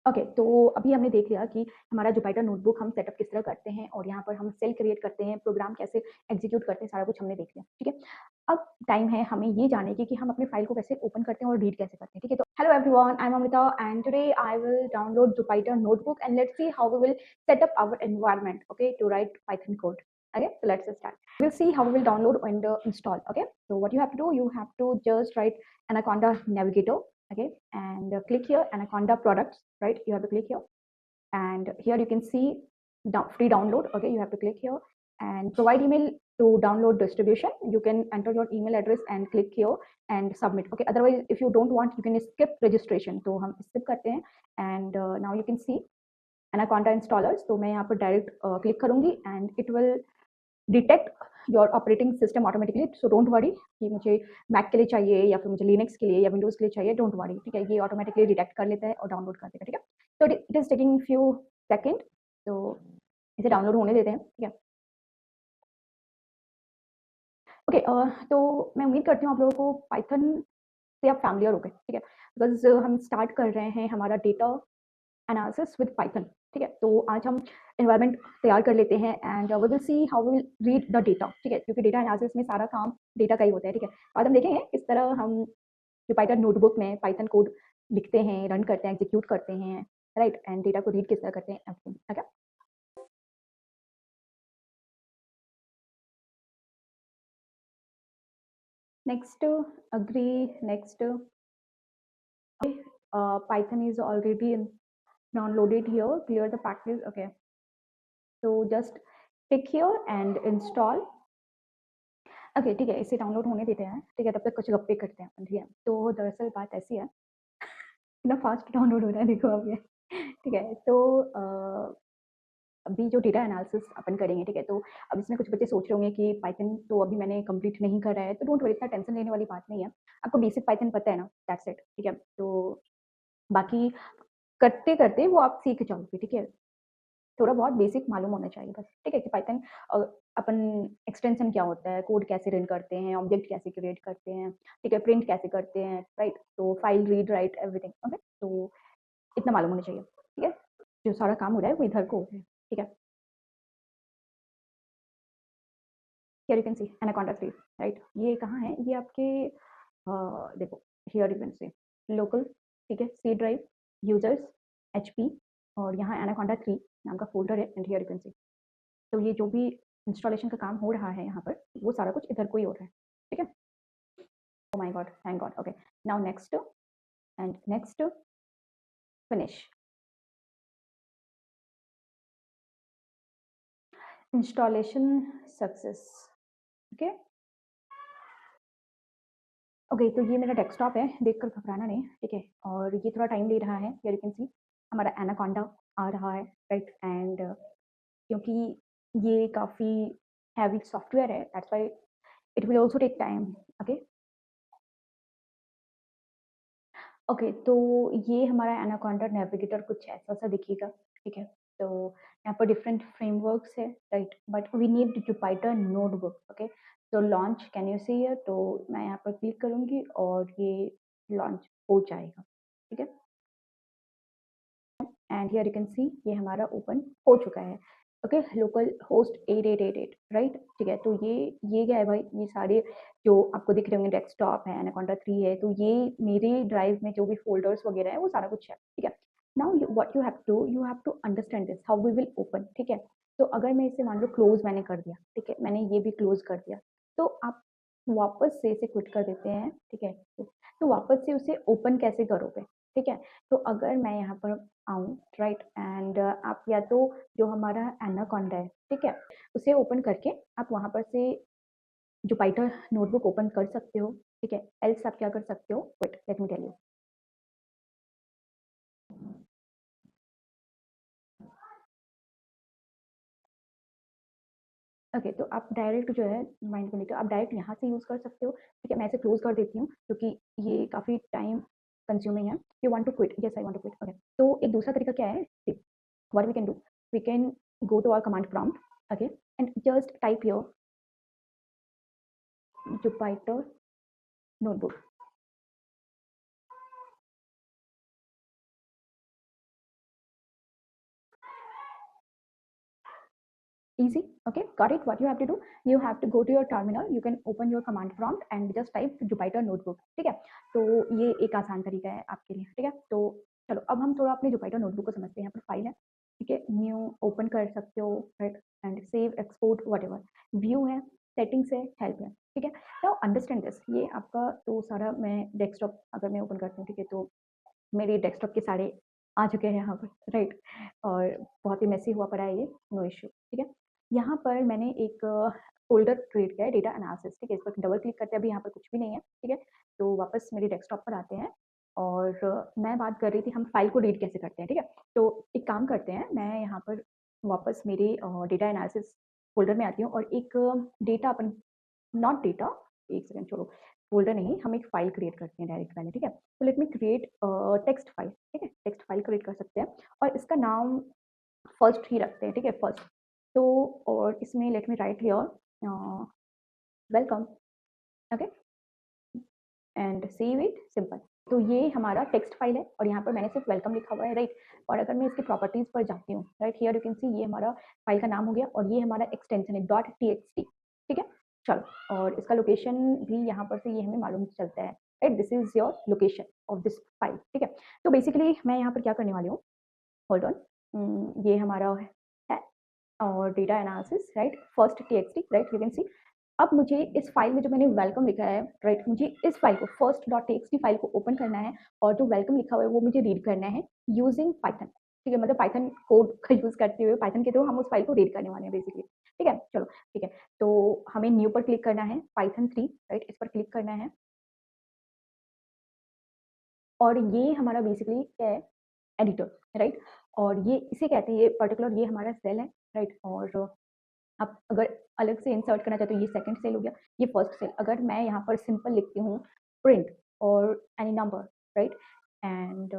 Okay, तो अभी हमने देख लिया कि हमारा जुपिटर नोटबुक हम सेटअप किस तरह करते हैं और यहाँ पर हम सेल क्रिएट करते हैं, प्रोग्राम कैसे एग्जीक्यूट करते हैं, सारा कुछ हमने देख लिया, ठीक है। अब टाइम है हमें ये जानने की कि हम अपने फाइल को कैसे ओपन करते हैं और रीड कैसे करते हैं, ठीक है। तो hello everyone, I am Amrita and today I will download Jupyter notebook and let's see how we will set up our environment, okay, to write Python code. Okay, so let's start. We'll see how we will download and install. Okay, so what you have to do, you have to just write Anaconda Navigator. Okay, and click here Anaconda products. Right, you have to click here, and here you can see free download. Okay, you have to click here and provide email to download distribution. You can enter your email address and click here and submit. Okay, otherwise if you don't want, you can skip registration. तो हम skip करते हैं and now you can see Anaconda installers. तो मैं यहाँ पर direct click करूंगी and it will detect your operating system automatically. So don't worry कि मुझे मैक के लिए चाहिए या फिर मुझे लिनक्स के लिए या विंडोज के लिए चाहिए, डोंट वरी, ठीक है. ये ऑटोमेटिकली डिटेक्ट कर लेता है और डाउनलोड कर देगा, ठीक है. तो it is taking few second, तो इसे डाउनलोड होने देते हैं, ठीक है. ओके, तो मैं उम्मीद करती हूँ आप लोगों को पाइथन से आप फैमिलियर हो गए, ठीक है, बिकॉज हम स्टार्ट कर रहे हैं हमारा डेटा एनालिसिस विद पाइथन, ठीक है. तो आज हम एनवायरनमेंट तैयार कर लेते हैं and we will see how will read the data, ठीक है, क्योंकि डेटा एनालिसिस में सारा काम डेटा का ही होता है, ठीक है. आज हम देखेंगे किस तरह हम जो पाइथन नोटबुक में पाइथन कोड लिखते हैं, रन करते हैं, एग्जीक्यूट करते हैं, राइट, एंड डेटा को रीड किस तरह करते हैं, okay. Next, agree, next. Python is already downloaded here, clear the package. Okay, so just click here and install. Okay, ठीक है, इसे डाउनलोड होने देते हैं, ठीक है, तब तक कुछ गप्पे करते हैं अपन, ठीक है. तो दरअसल बात ऐसी है, इतना फास्ट डाउनलोड हो रहा है, देखो अब ये, ठीक है. तो अभी जो डेटा एनालिसिस अपन करेंगे, ठीक है, तो अब इसमें कुछ बच्चे सोच रहे होंगे कि पाइथन तो अभी मैंने कंप्लीट नहीं करा है, तो डोंट वरी, इतना टेंशन लेने वाली बात नहीं है. आपको बेसिक पाइथन पता है ना, दैट्स इट, ठीक है. तो बाकी करते करते वो आप सीख जाओगे, ठीक है. थोड़ा बहुत बेसिक मालूम होना चाहिए बस, ठीक है, कि पाइथन अपन एक्सटेंशन क्या होता है, कोड कैसे रन करते हैं, ऑब्जेक्ट कैसे क्रिएट करते हैं, ठीक है, प्रिंट कैसे करते हैं, राइट. तो file read write everything, okay. तो इतना मालूम होना चाहिए, ठीक है. जो सारा काम हो रहा है वो इधर को हो रहा है, ठीक है. Here you can see anaconda 3, right. ये कहाँ है, ये आपके देखो, here you can see local, ठीक है, सी ड्राइव, यूजर्स, एचपी, और यहाँ एनाकोंडा 3 नाम का फोल्डर है and here you can see. तो ये जो भी इंस्टॉलेशन का काम हो रहा है यहाँ पर, वो सारा कुछ इधर को ही हो रहा है, ठीक है. Oh my God, thank God. Okay, now next and next, finish. Installation success. Okay, okay, तो ये मेरा डेस्कटॉप है, देखकर घबराना नहीं, ठीक है. और ये थोड़ा टाइम ले रहा है, हियर यू कैन सी हमारा एनाकोंडा आ रहा है, राइट. एंड क्योंकि ये काफ़ी हैवी सॉफ्टवेयर है, that's why it will also take time. Okay, okay, तो ये हमारा एनाकोंडा नेविगेटर कुछ ऐसा सा दिखेगा, ठीक है. तो यहाँ पर डिफरेंट फ्रेमवर्क्स है, right, but we need Jupyter notebook. Okay, तो launch can you see here, तो मैं यहाँ पर क्लिक करूँगी और ये लॉन्च हो जाएगा, ठीक है. And here you can see ये हमारा ओपन हो चुका है. ओके, लोकल होस्ट 8888, राइट, ठीक है. तो ये क्या है भाई, ये सारे जो आपको दिख रहे होंगे, डेस्कटॉप है, एनाकोंडा 3 है, तो ये मेरे ड्राइव में जो भी फोल्डर्स वगैरह है वो सारा कुछ है, ठीक है. Now what you have to understand this how we will open, ठीक है. तो अगर मैं इसे मान लो क्लोज मैंने कर दिया, ठीक है, मैंने ये भी क्लोज कर दिया, तो आप वापस से इसे क्विट कर देते हैं, ठीक है. तो वापस से उसे ओपन कैसे करोगे, ठीक है. तो अगर मैं यहाँ पर आऊँ, राइट, एंड आप या तो जो हमारा एनाकोंडा है, ठीक है, उसे ओपन करके आप वहाँ पर से जुपिटर नोटबुक ओपन कर सकते हो, ठीक है. एल्स आप क्या कर सकते हो, wait let me tell you. Okay, तो आप डायरेक्ट जो है माइंड को लेकर आप डायरेक्ट यहाँ से यूज़ कर सकते हो, ठीक है. मैं इसे क्लोज कर देती हूँ क्योंकि ये काफ़ी टाइम कंज्यूमिंग है. You want to quit, yes I want to quit. Okay, तो एक दूसरा तरीका क्या है, what we can do, we can go to our command prompt, okay, and just type here Jupyter notebook. Easy. Okay, got it. What you have to do, you have to go to your terminal, you can open your command prompt and just type Jupyter notebook. ठीक है, तो ये एक आसान तरीका है आपके लिए. ठीक है, तो चलो अब हम थोड़ा अपने Jupyter notebook को समझते हैं. यहाँ पर फाइल है, ठीक है, न्यू ओपन कर सकते हो, right, and save export whatever, view है, सेटिंग्स है, हेल्प है. ठीक है, नाउ अंडरस्टैंड दिस. ये आपका तो सारा, मैं डेस्कटॉप अगर मैं ओपन करती हूँ, ठीक है, तो मेरे डेस्कटॉप के सारे आ चुके हैं यहाँ पर, राइट, और बहुत ही मेसी हुआ पड़ा है ये, नो इश्यू. ठीक है, यहाँ पर मैंने एक फ़ोल्डर क्रिएट किया है, डेटा एनालिसिस. ठीक है, इस पर डबल क्लिक करते हैं, अभी यहाँ पर कुछ भी नहीं है. ठीक है, तो वापस मेरे डेस्कटॉप पर आते हैं और मैं बात कर रही थी हम फाइल को रीड कैसे करते हैं. ठीक है, तो एक काम करते हैं, मैं यहाँ पर वापस मेरे डेटा एनालिसिस फ़ोल्डर में आती हूँ और एक डेटा अपन, नॉट डेटा, एक सेकंड छोड़ो, फ़ोल्डर नहीं, हम एक फ़ाइल क्रिएट करते हैं डायरेक्ट पहले. ठीक है, तो let me create text file. ठीक है, टेक्स्ट फाइल क्रिएट कर सकते हैं और इसका नाम फर्स्ट ही रखते हैं. ठीक है, फर्स्ट. तो और इसमें let me right here welcome. Okay, and save it, simple. तो ये हमारा टेक्स्ट फाइल है और यहाँ पर मैंने सिर्फ वेलकम लिखा हुआ है, राइट. और अगर मैं इसकी प्रॉपर्टीज पर जाती हूँ, right, here you can see, ये हमारा फाइल का नाम हो गया और ये हमारा एक्सटेंशन है डॉट टीएक्सटी. ठीक है, चलो, और इसका लोकेशन भी यहाँ पर से ये हमें मालूम चलता है, right, this is your location of this file. ठीक है, तो बेसिकली मैं यहाँ पर क्या करने वाली हूँ, होल्ड ऑन, ये हमारा है और data analysis, right, first TXT, right, you can see. अब मुझे इस फाइल में जो मैंने वेलकम लिखा है, राइट, मुझे इस फाइल को फर्स्ट डॉट टीएक्सटी फाइल को ओपन करना है और जो वेलकम लिखा हुआ है वो मुझे रीड करना है यूजिंग पाइथन. ठीक है, मतलब पाइथन कोड का यूज करते हुए पाइथन के थ्रू हम उस फाइल को रीड करने वाले हैं बेसिकली. ठीक है, चलो, ठीक है, तो हमें न्यू पर क्लिक करना है, पाइथन 3, राइट, इस पर क्लिक करना है और ये हमारा बेसिकली क्या है, एडिटर, राइट. और ये इसे कहते हैं, ये पर्टिकुलर ये हमारा सेल है, राइट. और आप अगर अलग से इंसर्ट करना चाहते हो, ये सेकंड सेल हो गया, ये फर्स्ट सेल. अगर मैं यहाँ पर सिंपल लिखती हूँ प्रिंट और any number, right, and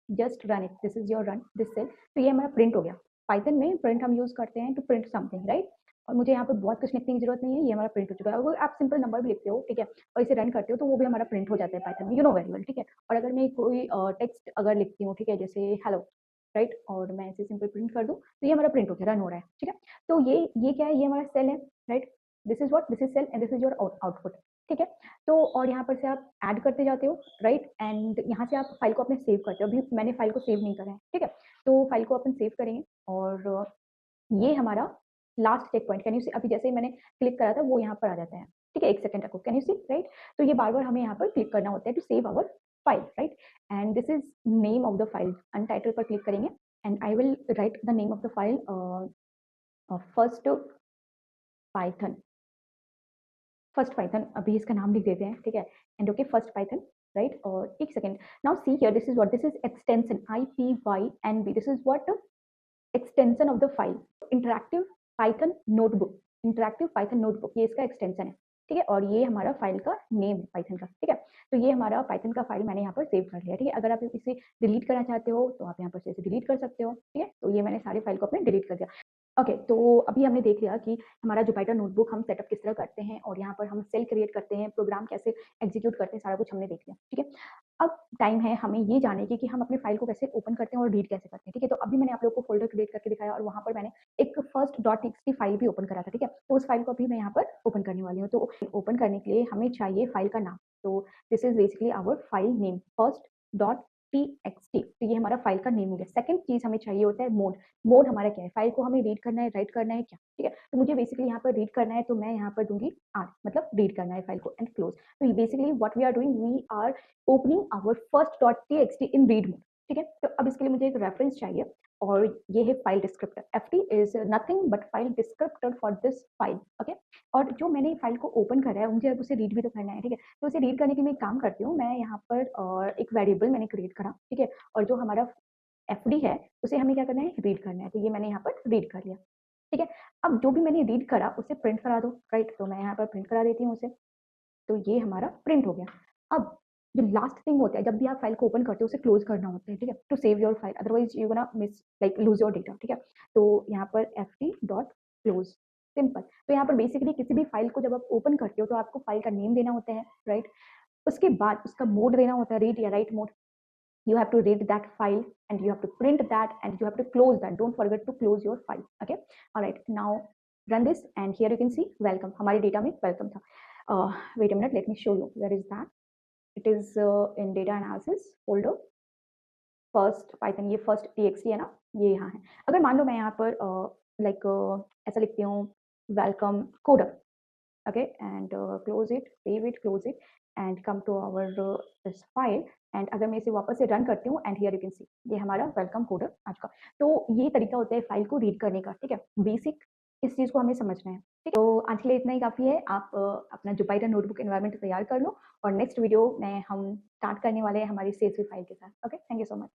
just run it, this is your run this cell, तो ये हमारा प्रिंट हो गया. पाइथन में प्रिंट हम यूज करते हैं टू प्रिंट समथिंग, राइट. और मुझे यहाँ पर बहुत कुछ लिखने की जरूरत नहीं है, ये हमारा प्रिंट हो चुका है. अगर आप सिंपल नंबर भी लिखते हो, ठीक है, और इसे रन करते हो तो वो भी हमारा प्रिंट हो जाता है पाइथन में, यू नो वेरी वेल. ठीक है, और अगर मैं कोई टेक्स्ट अगर लिखती हूँ, ठीक है, जैसे हेलो, राइट, और मैं इसे सिंपल प्रिंट कर दूँ तो ये हमारा प्रिंट हो गया, रन हो रहा है. ठीक है, तो ये क्या है, ये हमारा सेल है, right. This is what, this is cell and this is your output. ठीक है, तो और यहाँ पर से आप ऐड करते जाते हो, राइट, एंड यहाँ से आप फाइल को अपने सेव करते हो. अभी मैंने फाइल को सेव नहीं करा है. ठीक है, तो फाइल को अपन सेव करेंगे और ये हमारा last checkpoint, can you see, अभी जैसे ही मैंने क्लिक करा था वो यहाँ पर आ जाता है. ठीक है, एक सेकंड रखो, कैन यू सी, राइट. तो ये बार बार हमें यहाँ पर क्लिक करना होता है to save our file, right. And this is name of the file, untitled पर क्लिक करेंगे and I will write the name of the file first Python, first Python, अभी इसका नाम लिख देते हैं. ठीक है, and okay, first Python, right. और एक second, now see here, this is what, this is extension IPYNB, this is what, extension of the file, interactive Python notebook, interactive Python notebook, ये इसका एक्सटेंशन है. ठीक है, और ये हमारा फाइल का नेम है पाइथन का. ठीक है, तो ये हमारा पाइथन का फाइल मैंने यहाँ पर सेव कर लिया. ठीक है, अगर आप इसे डिलीट करना चाहते हो तो आप यहाँ पर से इसे डिलीट कर सकते हो. ठीक है, तो ये मैंने सारे फाइल को अपने डिलीट कर दिया. ओके, तो अभी हमने देख लिया कि हमारा जुपिटर नोटबुक हम सेटअप किस तरह करते हैं और यहाँ पर हम सेल क्रिएट करते हैं, प्रोग्राम कैसे एग्जीक्यूट करते हैं, सारा कुछ हमने देख लिया. ठीक है, अब टाइम है हमें ये जानने की कि हम अपनी फाइल को कैसे ओपन करते हैं और रीड कैसे करते हैं. ठीक है, तो अभी मैंने आप लोगों को फोल्डर क्रिएट करके दिखाया और वहाँ पर मैंने एक फर्स्ट डॉट टीएक्सटी फाइल भी ओपन करा था. ठीक है, तो उस फाइल को अभी मैं यहाँ पर ओपन करने वाली हूँ. तो ओपन करने के लिए हमें चाहिए फाइल का नाम. तो this is basically our file name, first dot TXT. तो ये हमारा फाइल का नेम हो गया. सेकंड चीज हमें चाहिए होता है मोड. मोड हमारा क्या है, फाइल को हमें रीड करना है, राइट करना है, क्या. ठीक है, तो मुझे बेसिकली यहाँ पर रीड करना है, तो मैं यहाँ पर दूंगी आर, मतलब रीड करना है फाइल को, एंड क्लोज. तो basically what we are doing, we are opening our first dot TXT in read mode. ठीक है, तो अब इसके लिए मुझे एक रेफरेंस चाहिए और ये है file descriptor. ft is nothing but file descriptor for this file. Okay, और जो मैंने फाइल को ओपन करा है मुझे अब उसे रीड भी तो करना है. ठीक है, तो उसे रीड करने के लिए मैं एक काम करती हूँ, मैं यहाँ पर एक वेरिएबल मैंने क्रिएट करा. ठीक है, और जो हमारा fd है उसे हमें क्या करना है, रीड करना है. तो ये मैंने यहाँ पर रीड कर लिया. ठीक है, अब जो भी मैंने रीड करा उसे प्रिंट करा दो, राइट. तो मैं यहाँ पर प्रिंट करा देती हूँ उसे. तो ये हमारा प्रिंट हो गया. अब जो लास्ट थिंग होता है, जब भी आप फाइल को ओपन करते हो उसे क्लोज करना होता है. ठीक है, to save your file, otherwise you gonna miss like lose your data. ठीक है, तो यहाँ पर ft डॉट क्लोज, सिंपल. तो यहाँ पर बेसिकली किसी भी फाइल को जब आप ओपन करते हो तो आपको फाइल का नेम देना होता है, राइट. उसके बाद उसका मोड देना होता है, रीड या right mode. You have to read that file and you have to print that and you have to close that. Don't forget to close your file. Okay, all right, now run this and here you can see welcome, हमारे data में welcome था. Wait a minute, let me show you where is that. It is in data analysis folder, first python, ये first txt है ना, ये यहाँ है. अगर मान लो मैं यहाँ पर like ऐसा लिखती हूँ welcome coder, okay, and close it, save it, close it and come to our this file. And अगर मैं इसे वापस से रन करती हूँ and here you can see ये हमारा वेलकम कोडर आज का. तो ये तरीका होता है फाइल को रीड करने का, ठीक है. बेसिक इस चीज़ को हमें समझना है, ठीक है. तो आज के लिए इतना ही काफ़ी है. आप अपना जुपिटर नोटबुक एनवायरनमेंट तैयार कर लो और नेक्स्ट वीडियो में हम स्टार्ट करने वाले हैं हमारी CSV फाइल के साथ. Okay, thank you so much.